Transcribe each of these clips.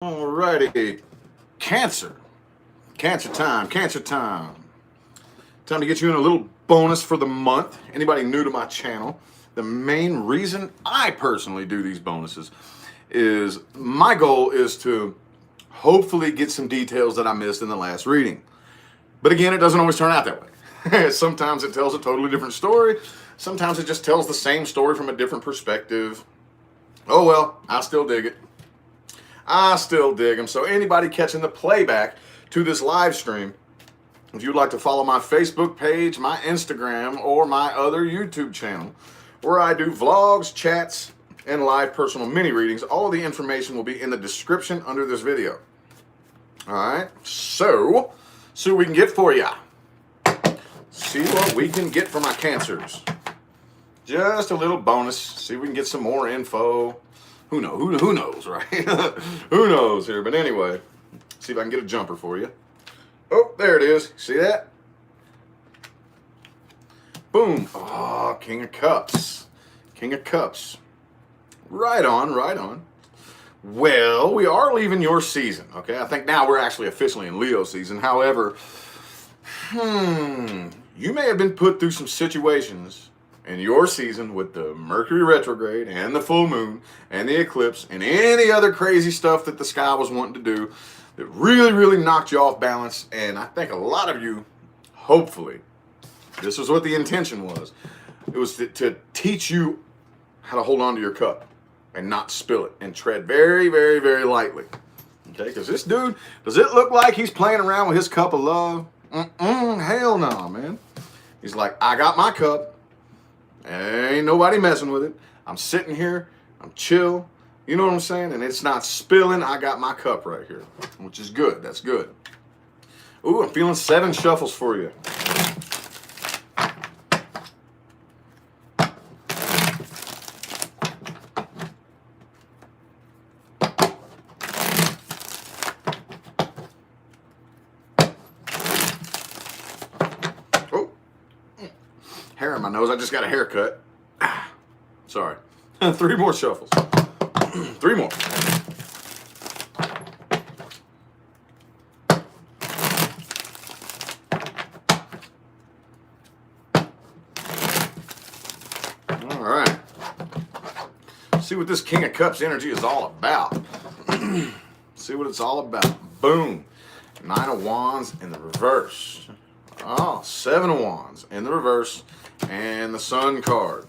Alrighty, Cancer. Cancer time, Cancer time. Time to get you in a little bonus for the month. Anybody new to my channel, the main reason I personally do these bonuses is my goal is to hopefully get some details that I missed in the last reading. But again, it doesn't always turn out that way. Sometimes it tells a totally different story. Sometimes it just tells the same story from a different perspective. Oh well, I still dig it. I still dig them. So anybody catching the playback to this live stream, if you'd like to follow my Facebook page, my Instagram, or my other YouTube channel, where I do vlogs, chats, and live personal mini readings, all of the information will be in the description under this video. All right, so see what we can get for ya. See what we can get for my Cancers. Just a little bonus. See if we can get some more info. Who knows, right? Who knows here? But anyway, see if I can get a jumper for you. Oh, there it is. See that? Boom. Oh, King of Cups. King of Cups. Right on, right on. Well, we are leaving your season, okay? I think now we're actually officially in Leo season. However, you may have been put through some situations in your season with the Mercury retrograde and the full moon and the eclipse and any other crazy stuff that the sky was wanting to do that really knocked you off balance. And I think a lot of you, hopefully, this was what the intention was. It was to teach you how to hold on to your cup and not spill it and tread very lightly. Okay, because this dude, does it look like he's playing around with his cup of love? Hell no, man. He's like, I got my cup. Ain't nobody messing with it. I'm sitting here. I'm chill. You know what I'm saying? And it's not spilling. I got my cup right here, which is good. That's good. Ooh, I'm feeling 7 shuffles for you. Oh, hair in my nose. I just got a haircut. Sorry. 3 more shuffles. 3 more. All right. See what this King of Cups energy is all about. See what it's all about. Boom. 9 of Wands in the reverse. Oh, 7 of Wands in the reverse. And the Sun card.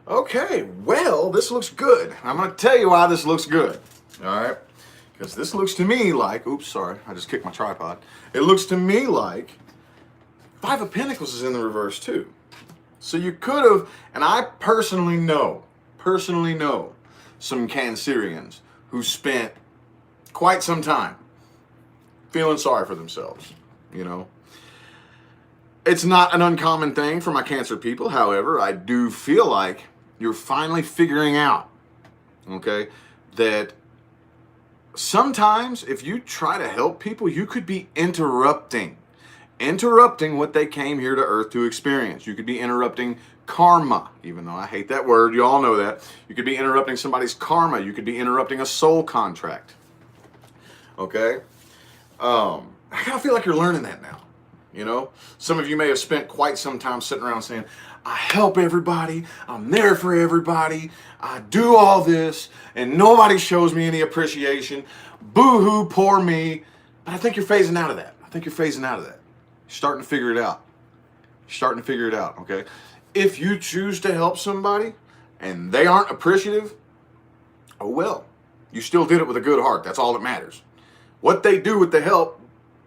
Okay, well, this looks good. I'm going to tell you why this looks good. All right? Because this looks to me like, oops, sorry, I just kicked my tripod. It looks to me like 5 of Pentacles is in the reverse too. So you could have, and I personally know some Cancerians who spent quite some time feeling sorry for themselves, you know. It's not an uncommon thing for my Cancer people. However, I do feel like you're finally figuring out, okay, that sometimes if you try to help people, you could be interrupting what they came here to Earth to experience. You could be interrupting karma, even though I hate that word. You all know that. You could be interrupting somebody's karma. You could be interrupting a soul contract. Okay? I kind of feel like you're learning that now. You know, some of you may have spent quite some time sitting around saying, I help everybody, I'm there for everybody, I do all this, and nobody shows me any appreciation. Boo-hoo, poor me. But I think you're phasing out of that. You're starting to figure it out. Okay? If you choose to help somebody and they aren't appreciative, oh well, you still did it with a good heart. That's all that matters. What they do with the help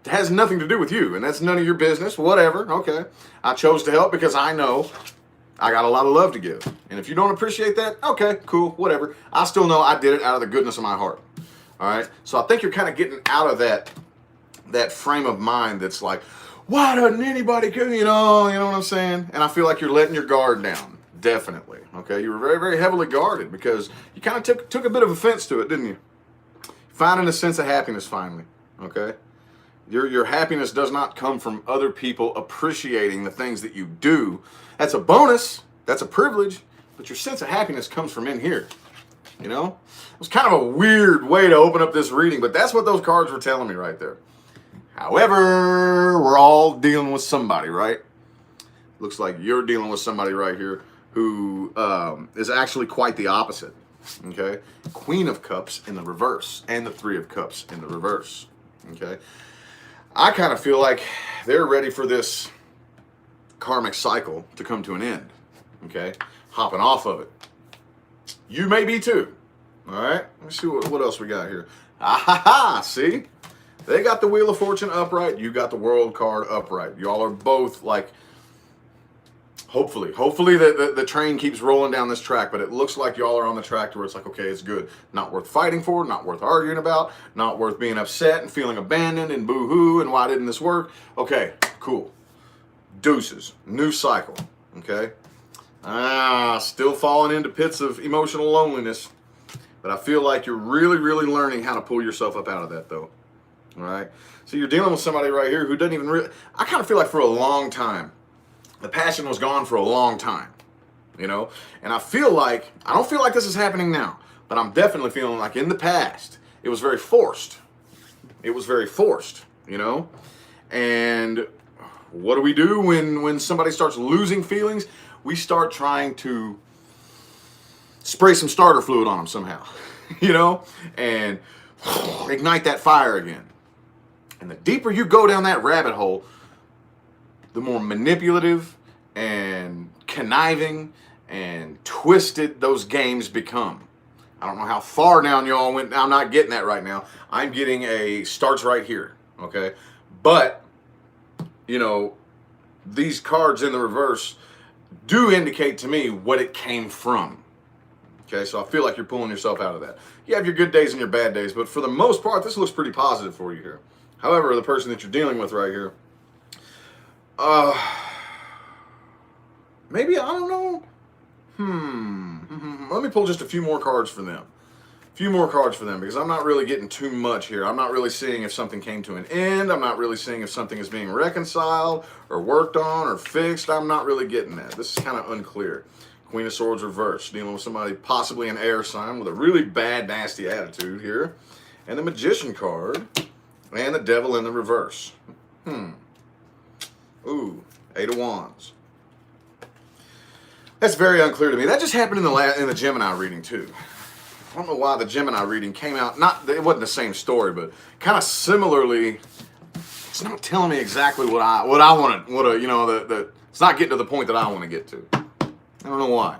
has nothing to do with you, and that's none of your business. Whatever. Okay, I chose to help because I know I got a lot of love to give, and if you don't appreciate that, okay, cool, whatever. I still know I did it out of the goodness of my heart. All right, so I think you're kind of getting out of that frame of mind that's like, why doesn't anybody care? You know what I'm saying? And I feel like you're letting your guard down. Definitely. Okay, you were very heavily guarded because you kind of took a bit of offense to it, didn't you? Finding a sense of happiness finally. Okay. Your happiness does not come from other people appreciating the things that you do. That's a bonus. That's a privilege. But your sense of happiness comes from in here. You know? It was kind of a weird way to open up this reading, but that's what those cards were telling me right there. However, we're all dealing with somebody, right? Looks like you're dealing with somebody right here who is actually quite the opposite. Okay? Queen of Cups in the reverse and the Three of Cups in the reverse. Okay? I kind of feel like they're ready for this karmic cycle to come to an end. Okay? Hopping off of it. You may be too. All right? Let's see what else we got here. Ah ha ha! See? They got the Wheel of Fortune upright. You got the World card upright. Y'all are both like, hopefully the train keeps rolling down this track, but it looks like y'all are on the track to where it's like, okay, it's good. Not worth fighting for, not worth arguing about, not worth being upset and feeling abandoned and boo-hoo and why didn't this work? Okay, cool. Deuces. New cycle. Okay? Still falling into pits of emotional loneliness, but I feel like you're really, really learning how to pull yourself up out of that, though. All right? So you're dealing with somebody right here who doesn't even really... I kind of feel like for a long time, the passion was gone for a long time, you know? And I don't feel like this is happening now, but I'm definitely feeling like in the past, it was very forced. It was very forced, you know? And what do we do when somebody starts losing feelings? We start trying to spray some starter fluid on them somehow, you know, and ignite that fire again. And the deeper you go down that rabbit hole, the more manipulative and conniving and twisted those games become. I don't know how far down y'all went. I'm not getting that right now. I'm getting a starts right here, okay? But, you know, these cards in the reverse do indicate to me what it came from. Okay, so I feel like you're pulling yourself out of that. You have your good days and your bad days, but for the most part, this looks pretty positive for you here. However, the person that you're dealing with right here, maybe, I don't know. Let me pull just a few more cards for them. Because I'm not really getting too much here. I'm not really seeing if something came to an end. I'm not really seeing if something is being reconciled or worked on or fixed. I'm not really getting that. This is kind of unclear. Queen of Swords reverse, dealing with somebody possibly an air sign with a really bad, nasty attitude here. And the Magician card and the Devil in the reverse. Ooh, Eight of Wands. That's very unclear to me. That just happened in the Gemini reading too. I don't know why the Gemini reading came out, it wasn't the same story, but kind of similarly. It's not telling me exactly what I want to, you know, it's not getting to the point that I want to get to. I don't know why.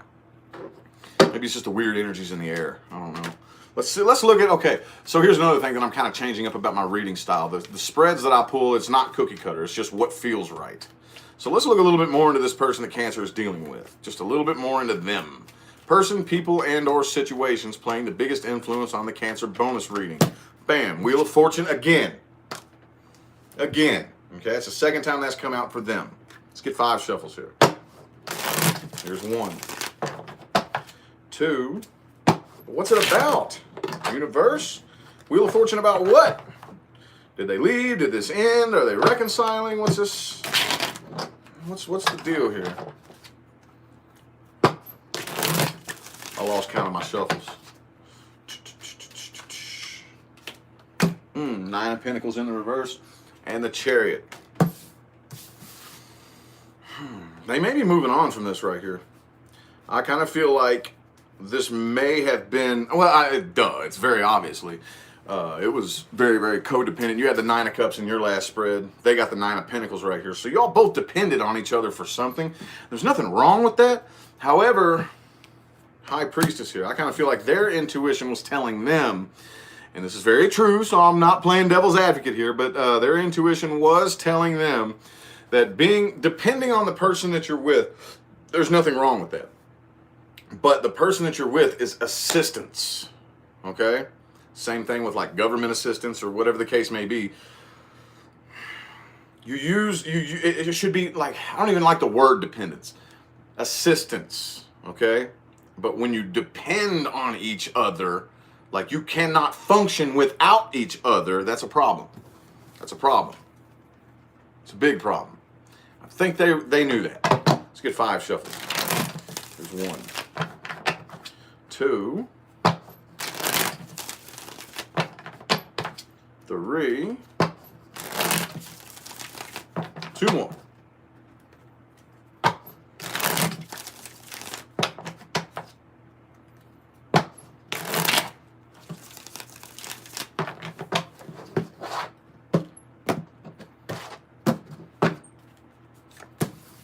Maybe it's just the weird energies in the air. I don't know. Let's look at, okay, so here's another thing that I'm kind of changing up about my reading style. The spreads that I pull, it's not cookie cutter. It's just what feels right. So let's look a little bit more into this person that Cancer is dealing with. Just a little bit more into them. Person, people, and or situations playing the biggest influence on the Cancer bonus reading. Bam, Wheel of Fortune again. Again. Okay, that's the second time that's come out for them. Let's get 5 shuffles here. Here's 1. 2. What's it about? Universe? Wheel of Fortune about what? Did they leave? Did this end? Are they reconciling? What's this? What's the deal here? I lost count of my shuffles. 9 of Pentacles in the reverse and the Chariot. They may be moving on from this right here. I kind of feel like this may have been, well, it's very obviously. It was very, very codependent. You had the 9 of Cups in your last spread. They got the 9 of Pentacles right here. So y'all both depended on each other for something. There's nothing wrong with that. However, High Priestess here, I kind of feel like their intuition was telling them, and this is very true, so I'm not playing devil's advocate here, but their intuition was telling them that depending on the person that you're with, there's nothing wrong with that. But the person that you're with is assistance, okay? Same thing with like government assistance or whatever the case may be. It should be like, I don't even like the word dependence. Assistance, okay? But when you depend on each other, like you cannot function without each other, that's a problem. That's a problem. It's a big problem. I think they knew that. Let's get 5 shuffles. There's 1, 2, 3. 2 more.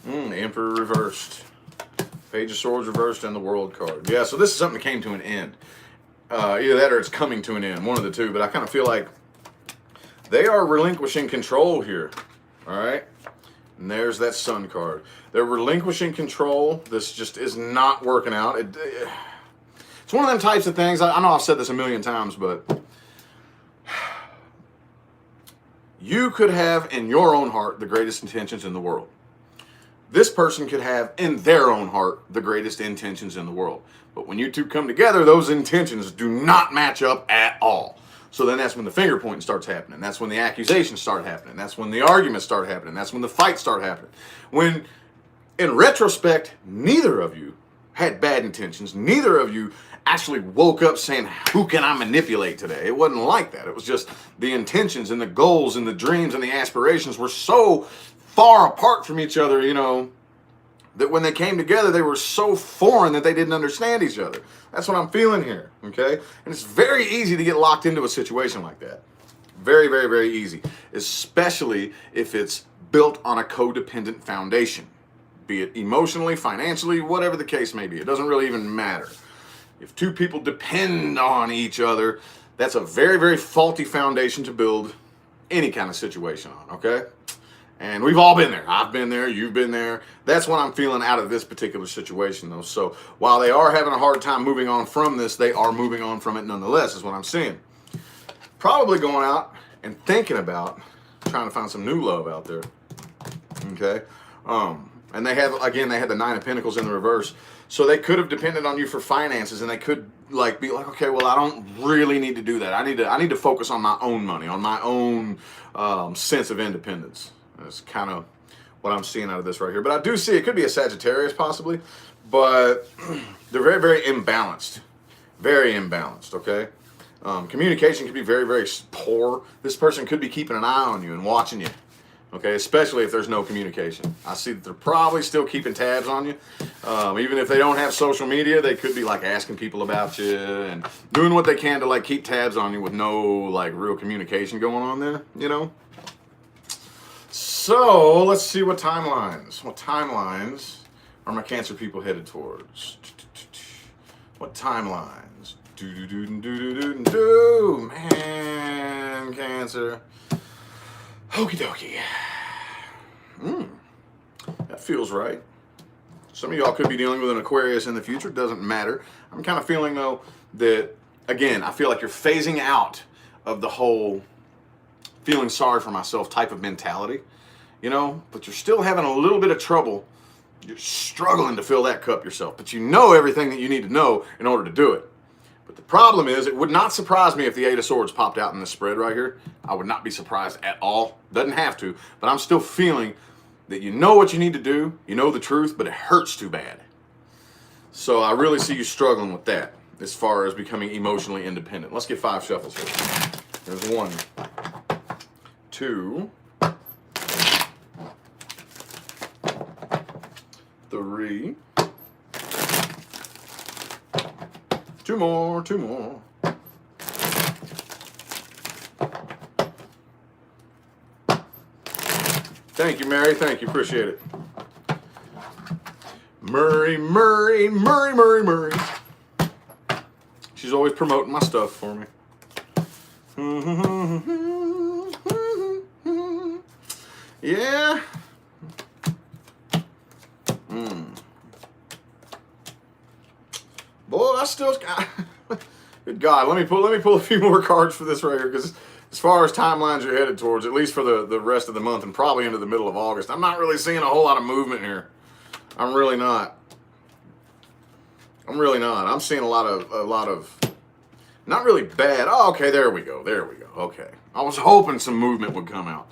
The Emperor reversed. Page of Swords reversed and the World card. Yeah, so this is something that came to an end. Either that or it's coming to an end. One of the two. But I kind of feel like they are relinquishing control here. All right? And there's that Sun card. They're relinquishing control. This just is not working out. It's one of them types of things. I know I've said this a million times, but you could have in your own heart the greatest intentions in the world. This person could have in their own heart the greatest intentions in the world. But when you two come together, those intentions do not match up at all. So then that's when the finger pointing starts happening. That's when the accusations start happening. That's when the arguments start happening. That's when the fights start happening. When, in retrospect, neither of you had bad intentions. Neither of you actually woke up saying, who can I manipulate today? It wasn't like that. It was just the intentions and the goals and the dreams and the aspirations were so far apart from each other, you know, that when they came together, they were so foreign that they didn't understand each other. That's what I'm feeling here, okay? And it's very easy to get locked into a situation like that. Very, very, very easy, especially if it's built on a codependent foundation, be it emotionally, financially, whatever the case may be. It doesn't really even matter. If two people depend on each other, that's a very, very faulty foundation to build any kind of situation on, okay? And we've all been there. I've been there. You've been there. That's what I'm feeling out of this particular situation, though. So while they are having a hard time moving on from this, they are moving on from it nonetheless, is what I'm seeing. Probably going out and thinking about trying to find some new love out there. Okay? And they have, again, they had the 9 of Pentacles in the reverse. So they could have depended on you for finances, and they could like be like, okay, well, I don't really need to do that. I need to focus on my own money, on my own sense of independence. That's kind of what I'm seeing out of this right here. But I do see it could be a Sagittarius possibly, but they're very, very imbalanced. Very imbalanced, okay? Communication could be very, very poor. This person could be keeping an eye on you and watching you, okay? Especially if there's no communication. I see that they're probably still keeping tabs on you. Even if they don't have social media, they could be like asking people about you and doing what they can to like keep tabs on you with no like real communication going on there, you know? So let's see what timelines are my Cancer people headed towards. What timelines? Man, Cancer. Okie dokie. That feels right. Some of y'all could be dealing with an Aquarius in the future. Doesn't matter. I'm kind of feeling though that, again, I feel like you're phasing out of the whole feeling sorry for myself type of mentality. You know, but you're still having a little bit of trouble. You're struggling to fill that cup yourself, but you know everything that you need to know in order to do it. But the problem is, it would not surprise me if the 8 of Swords popped out in this spread right here. I would not be surprised at all. Doesn't have to, but I'm still feeling that you know what you need to do, you know the truth, but it hurts too bad. So I really see you struggling with that as far as becoming emotionally independent. Let's get 5 shuffles here. There's 1, 2, 3, 2 more, 2 more. Thank you, Mary. Thank you. Appreciate it. Murray. She's always promoting my stuff for me. Yeah. Boy, I still got. Good God, let me pull a few more cards for this right here, because as far as timelines you're headed towards, at least for the rest of the month and probably into the middle of August, I'm not really seeing a whole lot of movement here. I'm really not. I'm seeing a lot of not really bad. Oh, okay, there we go. Okay. I was hoping some movement would come out.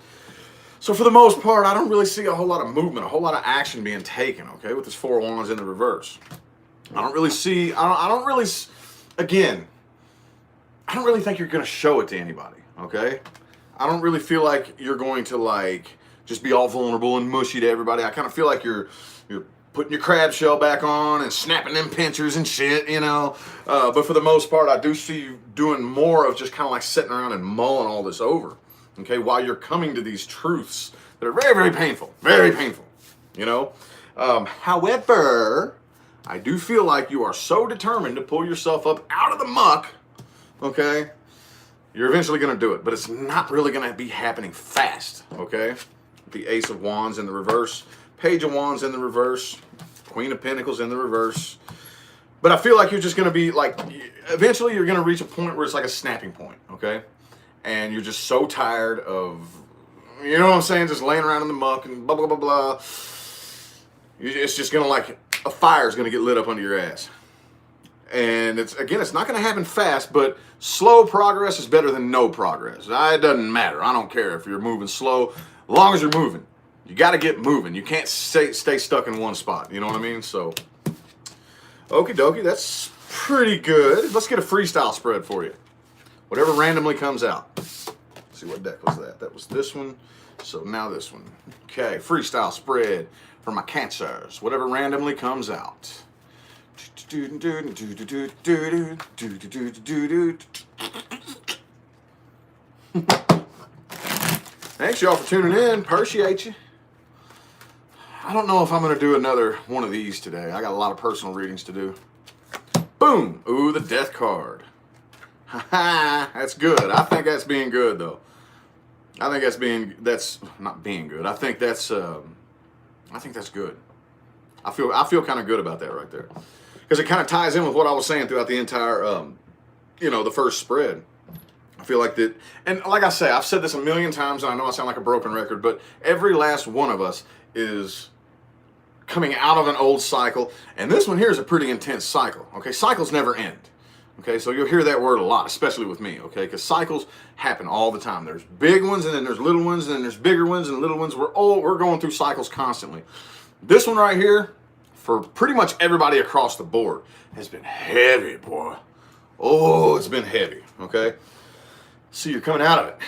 So for the most part, I don't really see a whole lot of movement, a whole lot of action being taken, okay, with this 4 of Wands in the reverse. I don't really see, again, I don't really think you're going to show it to anybody, okay? I don't really feel like you're going to like just be all vulnerable and mushy to everybody. I kind of feel like you're putting your crab shell back on and snapping them pinchers and shit, you know. But for the most part, I do see you doing more of just kind of like sitting around and mulling all this over, okay, while you're coming to these truths that are very, very painful, you know. However, I do feel like you are so determined to pull yourself up out of the muck, okay, you're eventually going to do it, but it's not really going to be happening fast, okay. The Ace of Wands in the reverse, Page of Wands in the reverse, Queen of Pentacles in the reverse. But I feel like you're just going to be like, eventually you're going to reach a point where it's like a snapping point, okay? And you're just so tired of, you know what I'm saying, just laying around in the muck and blah, blah, blah, blah. It's just going to like, a fire's going to get lit up under your ass. And it's not going to happen fast, but slow progress is better than no progress. It doesn't matter. I don't care if you're moving slow, as long as you're moving. You got to get moving. You can't stay stuck in one spot. You know what I mean? So, okie dokie, that's pretty good. Let's get a freestyle spread for you. Whatever randomly comes out. Let's see, what deck was that? That was this one. So now this one. Okay, freestyle spread for my Cancers. Whatever randomly comes out. Thanks y'all for tuning in. Appreciate you. I don't know if I'm going to do another one of these today. I got a lot of personal readings to do. Boom! Ooh, the death card. Ha! That's good. I think that's being good, though. I think that's not being good. I think that's good. I feel kind of good about that right there. Because it kind of ties in with what I was saying throughout the entire, the first spread. I feel like that, and like I say, I've said this a million times, and I know I sound like a broken record, but every last one of us is coming out of an old cycle, and this one here is a pretty intense cycle, okay? Cycles never end, okay? So you'll hear that word a lot, especially with me, okay? Because cycles happen all the time. There's big ones, and then there's little ones, and then there's bigger ones, and little ones. We're going through cycles constantly. This one right here, for pretty much everybody across the board, has been heavy, boy. Oh, it's been heavy, okay? So you're coming out of it.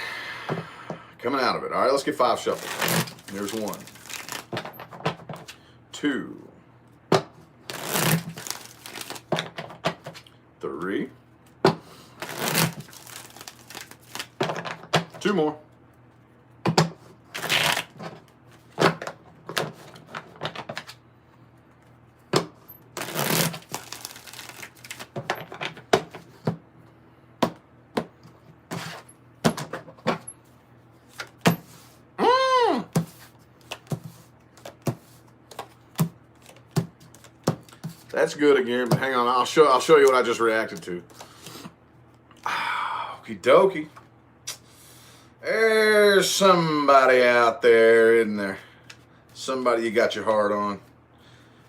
Coming out of it. All right, let's get 5 shuffles. There's 1, 2, 3, 2 more. That's good again, but hang on, I'll show you what I just reacted to. Okie dokie. There's somebody out there, isn't there? Somebody you got your heart on.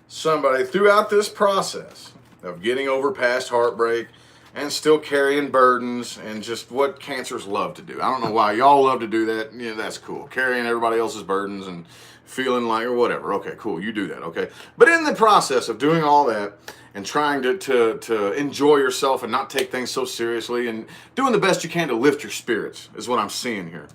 Somebody throughout this process of getting over past heartbreak and still carrying burdens and just what Cancers love to do. I don't know why y'all love to do that. Yeah, that's cool. Carrying everybody else's burdens and feeling like, or whatever. Okay, cool. You do that, okay? But in the process of doing all that and trying to enjoy yourself and not take things so seriously and doing the best you can to lift your spirits is what I'm seeing here.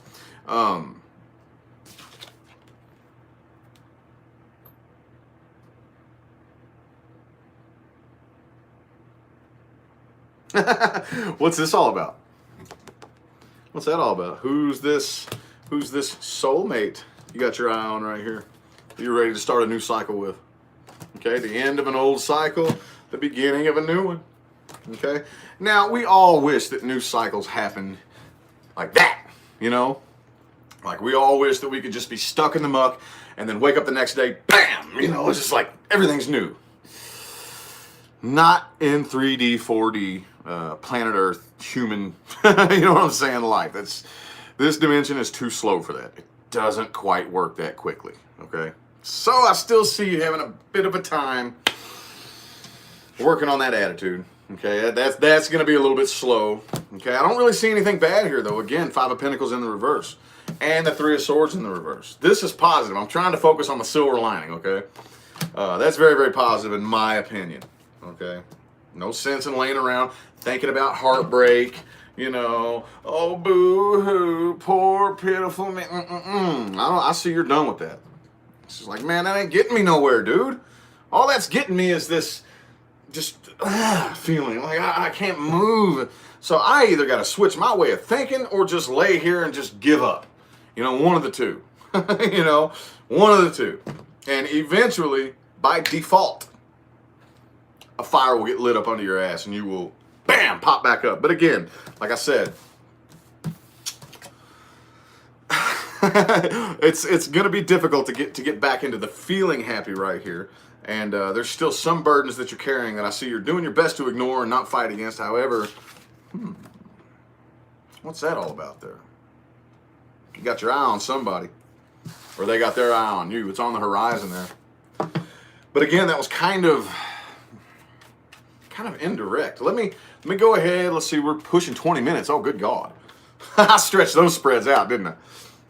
What's this all about? What's that all about? Who's this soulmate you got your eye on right here? You're ready to start a new cycle with. Okay, the end of an old cycle, the beginning of a new one. Okay? Now, we all wish that new cycles happen like that, you know? Like, we all wish that we could just be stuck in the muck and then wake up the next day, bam! You know, it's just like everything's new. Not in 3D, 4D, planet Earth, human, you know what I'm saying, life. This dimension is too slow for that. It doesn't quite work that quickly, okay? So I still see you having a bit of a time working on that attitude, okay? That's going to be a little bit slow, okay? I don't really see anything bad here, though. Again, 5 of Pentacles in the reverse and the 3 of Swords in the reverse. This is positive. I'm trying to focus on the silver lining, okay? That's very, very positive in my opinion, okay? No sense in laying around thinking about heartbreak, You know, oh boo-hoo, poor pitiful me. I see you're done with that. It's just like, man, that ain't getting me nowhere, dude. All that's getting me is this just feeling like I can't move. So I either got to switch my way of thinking or just lay here and just give up. You know, one of the two. You know, one of the two. And eventually, by default, a fire will get lit up under your ass and you will, bam, pop back up. But again, like I said, it's going to be difficult to get back into the feeling happy right here. And there's still some burdens that you're carrying that I see you're doing your best to ignore and not fight against. However, what's that all about there? You got your eye on somebody, or they got their eye on you. It's on the horizon there. But again, that was kind of indirect. Let me go ahead. Let's see. We're pushing 20 minutes. Oh, good God. I stretched those spreads out, didn't I?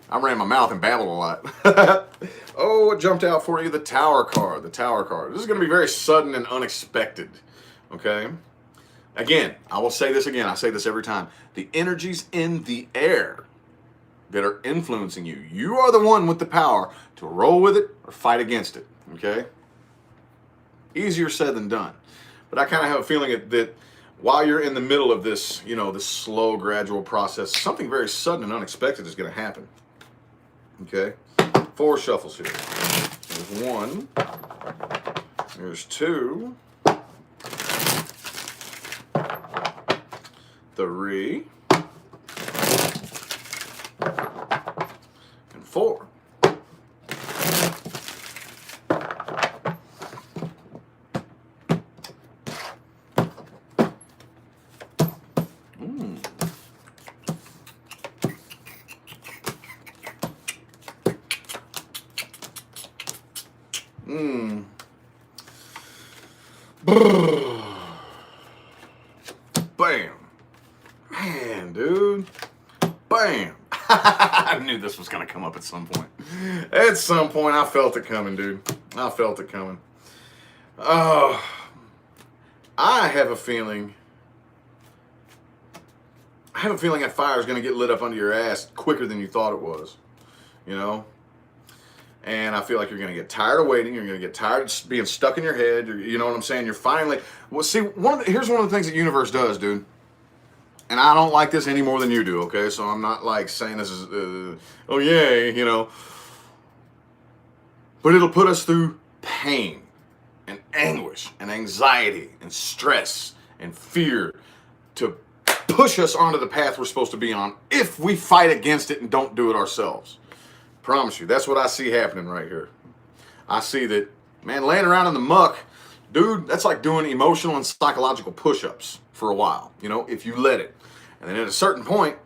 I ran my mouth and babbled a lot. Oh, what jumped out for you? The Tower card. The Tower card. This is going to be very sudden and unexpected. Okay? Again, I will say this again. I say this every time. The energies in the air that are influencing you, you are the one with the power to roll with it or fight against it. Okay? Easier said than done. But I kind of have a feeling that while you're in the middle of this, you know, this slow, gradual process, something very sudden and unexpected is going to happen. Okay? 4 shuffles here. There's 1. There's 2. 3. And 4. Bam. Man, dude. Bam. I knew this was going to come up at some point. At some point, I felt it coming, dude. I felt it coming. Oh, I have a feeling that fire is going to get lit up under your ass quicker than you thought it was. You know? And I feel like you're going to get tired of waiting. You're going to get tired of being stuck in your head. You know what I'm saying? You're finally... Well, see, here's one of the things that the universe does, dude. And I don't like this any more than you do, okay? So I'm not like saying this is, oh, yay, you know. But it'll put us through pain and anguish and anxiety and stress and fear to push us onto the path we're supposed to be on if we fight against it and don't do it ourselves. Promise you, that's what I see happening right here. I see that, man, laying around in the muck, dude, that's like doing emotional and psychological push-ups for a while, you know, if you let it. And then at a certain point,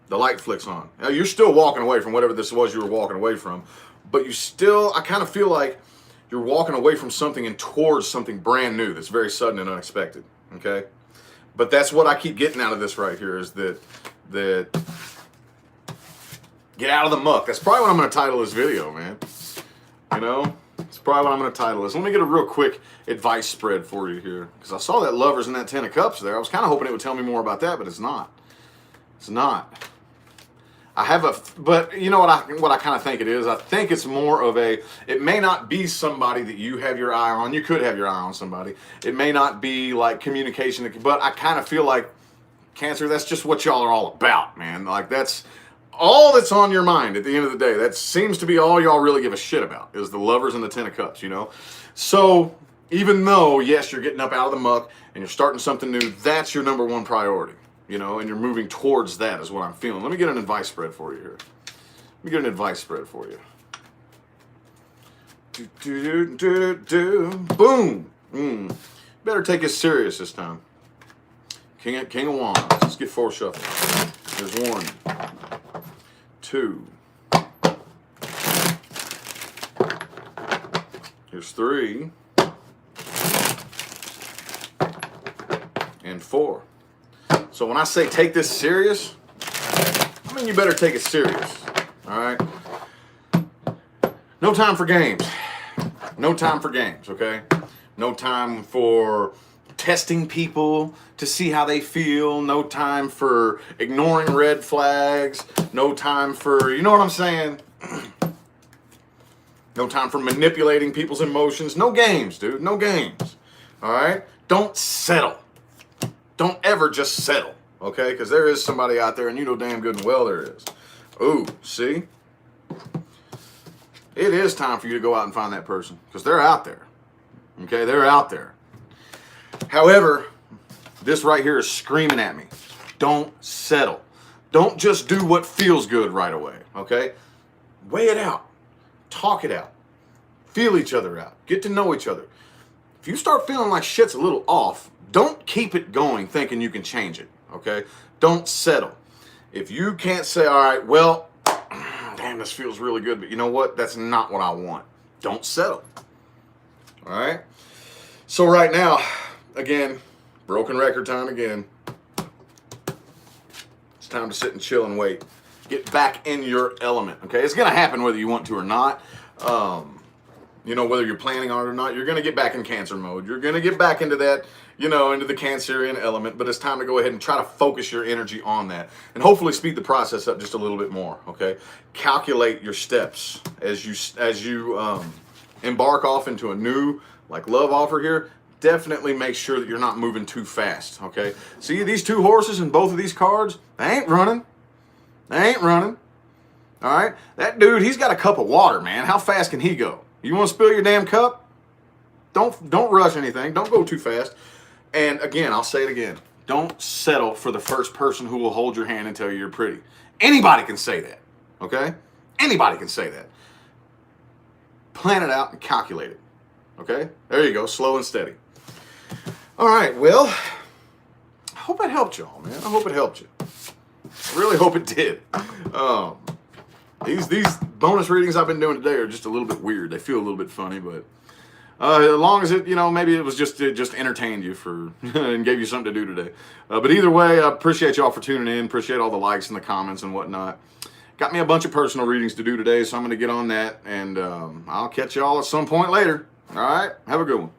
the light flicks on. Now, you're still walking away from whatever this was you were walking away from, but you still, I kind of feel like you're walking away from something and towards something brand new that's very sudden and unexpected, okay? But that's what I keep getting out of this right here is that get out of the muck. That's probably what I'm going to title this video, man. You know? It's probably what I'm going to title this. Let me get a real quick advice spread for you here. Because I saw that Lovers and that 10 of Cups there. I was kind of hoping it would tell me more about that, but it's not. It's not. But you know what I kind of think it is? I think it's more of it may not be somebody that you have your eye on. You could have your eye on somebody. It may not be like communication, but I kind of feel like, Cancer, that's just what y'all are all about, man. Like that's all that's on your mind at the end of the day. That seems to be all y'all really give a shit about is the Lovers and the 10 of Cups, you know? So even though, yes, you're getting up out of the muck and you're starting something new, that's your number one priority, you know, and you're moving towards that is what I'm feeling. Let me get an advice spread for you here. Let me get an advice spread for you. Boom. Better take it serious this time. King of Wands. Let's get 4 shuffles. There's 1, 2. Here's 3. And 4. So when I say take this serious, I mean you better take it serious. All right? No time for games. No time for games, okay? No time for testing people to see how they feel. No time for ignoring red flags. No time for, you know what I'm saying? No time for manipulating people's emotions. No games, dude. No games. All right? Don't settle. Don't ever just settle, okay? Because there is somebody out there, and you know damn good and well there is. Ooh, see? It is time for you to go out and find that person, because they're out there, okay? They're out there. However, this right here is screaming at me. Don't settle. Don't just do what feels good right away, okay? Weigh it out. Talk it out. Feel each other out. Get to know each other. If you start feeling like shit's a little off, don't keep it going thinking you can change it, okay? Don't settle. If you can't say, all right, well, damn, this feels really good, but you know what? That's not what I want. Don't settle, all right? So right now, again, broken record time again. It's time to sit and chill and wait. Get back in your element, okay? It's going to happen whether you want to or not. You know, whether you're planning on it or not, you're going to get back in Cancer mode. You're going to get back into that, you know, into the Cancerian element, but it's time to go ahead and try to focus your energy on that and hopefully speed the process up just a little bit more, okay? Calculate your steps as you embark off into a new, like, love offer here. Definitely make sure that you're not moving too fast, okay? See these two horses and both of these cards? They ain't running. They ain't running, all right? That dude, he's got a cup of water, man. How fast can he go? You want to spill your damn cup? Don't rush anything. Don't go too fast. And again, I'll say it again. Don't settle for the first person who will hold your hand and tell you you're pretty. Anybody can say that, okay? Anybody can say that. Plan it out and calculate it, okay? There you go, slow and steady. All right, well, I hope it helped y'all, man. I hope it helped you. I really hope it did. These bonus readings I've been doing today are just a little bit weird. They feel a little bit funny, but as long as it, you know, maybe it was just entertained you for and gave you something to do today. But either way, I appreciate y'all for tuning in. Appreciate all the likes and the comments and whatnot. Got me a bunch of personal readings to do today, so I'm going to get on that, and I'll catch y'all at some point later. All right? Have a good one.